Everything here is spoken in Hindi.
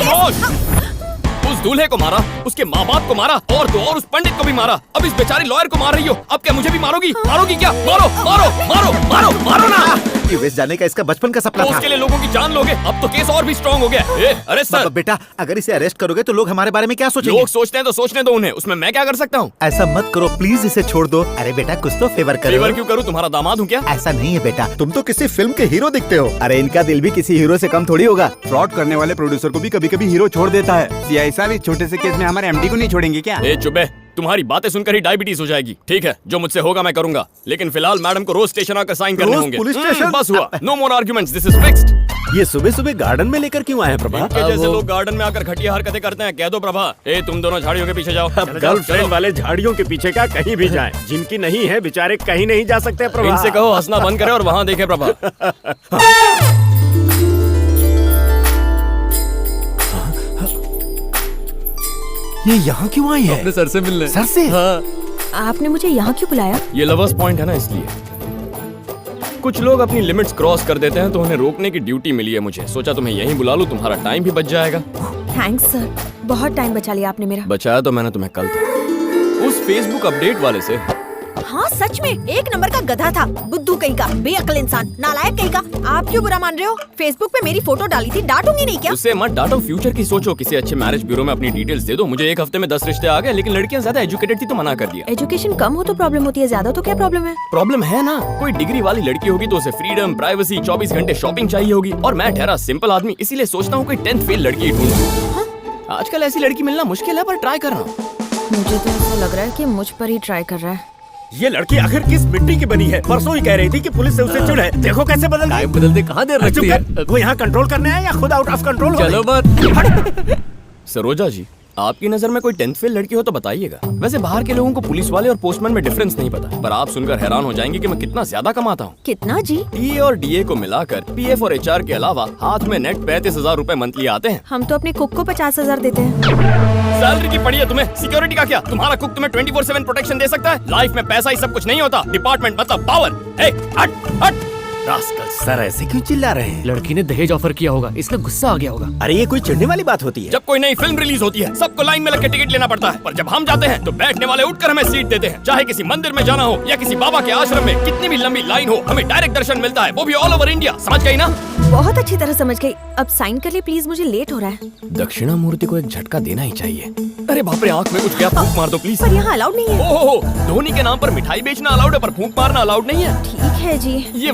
खामोश। उस दूल्हे को मारा, उसके माँ बाप को मारा और तो और उस पंडित को भी मारा। अब इस बेचारी लॉयर को मार रही हो। अब क्या मुझे भी मारोगी? मारोगी क्या? मारो मारो मारो मारो मारो ना। यूएस जाने का इसका बचपन का सपना तो था। उसके लिए लोगों की जान लोगे? अब तो केस और भी स्ट्रॉन्ग हो गया। Arrest sir. बेटा अगर इसे अरेस्ट करोगे तो लोग हमारे बारे में क्या सोचेंगे? लोग सोचते हैं तो सोचने दो उन्हें, उसमें मैं क्या कर सकता हूँ? ऐसा मत करो प्लीज, इसे छोड़ दो। अरे बेटा कुछ तो फेवर करो। फेवर क्यों करूँ? तुम्हारा दामाद हूँ क्या? ऐसा नहीं है बेटा, तुम तो किसी फिल्म के हीरो दिखते हो। अरे इनका दिल भी किसी हीरो से कम थोड़ी होगा। फ्रॉड करने वाले प्रोड्यूसर को भी कभी कभी हीरो छोड़ देता है। सीआई साहब इस छोटे से केस में हमारे एमडी को नहीं छोड़ेंगे क्या? चुप है, तुम्हारी बातें सुनकर ही डायबिटीज हो जाएगी। ठीक है, जो मुझसे होगा मैं करूंगा, लेकिन फिलहाल मैडम को रोज स्टेशन आकर साइन करने रोज होंगे। Police station? बस हुआ, no more arguments, this is fixed. ये सुबह सुबह गार्डन में लेकर क्यों आए हैं प्रभा? इनके जैसे लोग गार्डन में आकर घटिया हरकतें करते हैं। कह दो प्रभा, तुम दोनों झाड़ियों के पीछे जाओ। अब गर्लफ्रेंड वाले झाड़ियों के पीछे क्या कहीं भी जाएं, जिनकी नहीं है बेचारे कहीं नहीं जा सकते प्रभा। इनसे कहो हंसना बंद करे और वहाँ देखे प्रभा। ये यहाँ क्यों आई है? अपने सर से मिलने। सर से? हाँ। आपने मुझे यहाँ क्यों बुलाया? ये लवर्स पॉइंट है ना, इसलिए। कुछ लोग अपनी लिमिट्स क्रॉस कर देते हैं तो उन्हें रोकने की ड्यूटी मिली है मुझे। सोचा तुम्हें यहीं बुला लूं, तुम्हारा टाइम भी बच जाएगा। थैंक्स सर, बहुत टाइम बचा लिया आपने मेरा। बचाया तो मैंने तुम्हें कल था, उस फेसबुक अपडेट वाले से। हाँ सच में एक नंबर का गधा था, बुद्धू कहीं का, बेअक्ल इंसान, नालायक कहीं का। आप क्यों बुरा मान रहे हो? फेसबुक पे मेरी फोटो डाली थी, डांटूंगी नहीं क्या? उससे मत डांटो, फ्यूचर की सोचो। किसी अच्छे मैरिज ब्यूरो में अपनी डिटेल्स दे दो। मुझे एक हफ्ते में 10 रिश्ते आ गए, लेकिन लड़कियां ज्यादा एजुकेटेड थी तो मना कर दिया। एजुकेशन कम हो तो प्रॉब्लम होती है, ज्यादा तो क्या प्रॉब्लम है? प्रॉब्लम है ना, कोई डिग्री वाली लड़की होगी तो उसे फ्रीडम, प्राइवेसी, 24 घंटे शॉपिंग चाहिए होगी। और मैं ठहरा सिंपल आदमी, इसीलिए सोचता हूँ कोई 10th फेल लड़की ढूंढूं। आजकल ऐसी लड़की मिलना मुश्किल है, पर ट्राई करना। मुझे तो ऐसा लग रहा है कि मुझ पर ही ट्राई कर रहा है। ये लड़की आखिर किस मिट्टी की बनी है? परसों ही कह रही थी कि पुलिस से उसे चिढ़ है, देखो कैसे बदल गई। बदलते कहाँ देर लगती है? वो यहाँ कंट्रोल करने आए या खुद आउट ऑफ कंट्रोल हो चलो गई? मत। सरोजा जी, आपकी नजर में कोई 10th फेल लड़की हो तो बताइएगा। वैसे बाहर के लोगों को पुलिस वाले और पोस्टमैन में डिफरेंस नहीं पता, पर आप सुनकर हैरान हो जाएंगे कि मैं कितना ज्यादा कमाता हूँ। कितना जी? टीए और डीए को मिलाकर पीएफ और एचआर के अलावा हाथ में नेट 35,000 रूपए मंथली आते हैं। हम तो अपने कुक को 50,000 देते हैं। सैलरी की पड़ी है तुम्हें, सिक्योरिटी का क्या? तुम्हारा कुक तुम्हें 24/7 प्रोटेक्शन दे सकता है। लाइफ में पैसा ही सब कुछ नहीं होता, डिपार्टमेंट मतलब पावर। हट हट। सर ऐसे क्यों चिल्ला रहे हैं? लड़की ने दहेज ऑफर किया होगा, इसलिए गुस्सा आ गया होगा। अरे ये कोई चिढ़ने वाली बात होती है? जब कोई नई फिल्म रिलीज होती है सबको लाइन में लगकर टिकट लेना पड़ता है, पर जब हम जाते हैं तो बैठने वाले उठकर हमें सीट देते हैं। चाहे किसी मंदिर में जाना हो या किसी बाबा के आश्रम में, कितनी भी लंबी लाइन हो, हमें डायरेक्ट दर्शन मिलता है, वो भी ऑल ओवर इंडिया। समझ गई ना? बहुत अच्छी तरह समझ गई। अब साइन कर ले प्लीज, मुझे लेट हो रहा है। दक्षिणामूर्ति को एक झटका देना ही चाहिए। अरे बाप रे, आंख में कुछ गया, फूंक मार दो प्लीज। पर यहाँ अलाउड नहीं है। ओहो, धोनी के नाम पर मिठाई बेचना अलाउड है, पर फूंक मारना अलाउड नहीं है। ठीक है जी। ये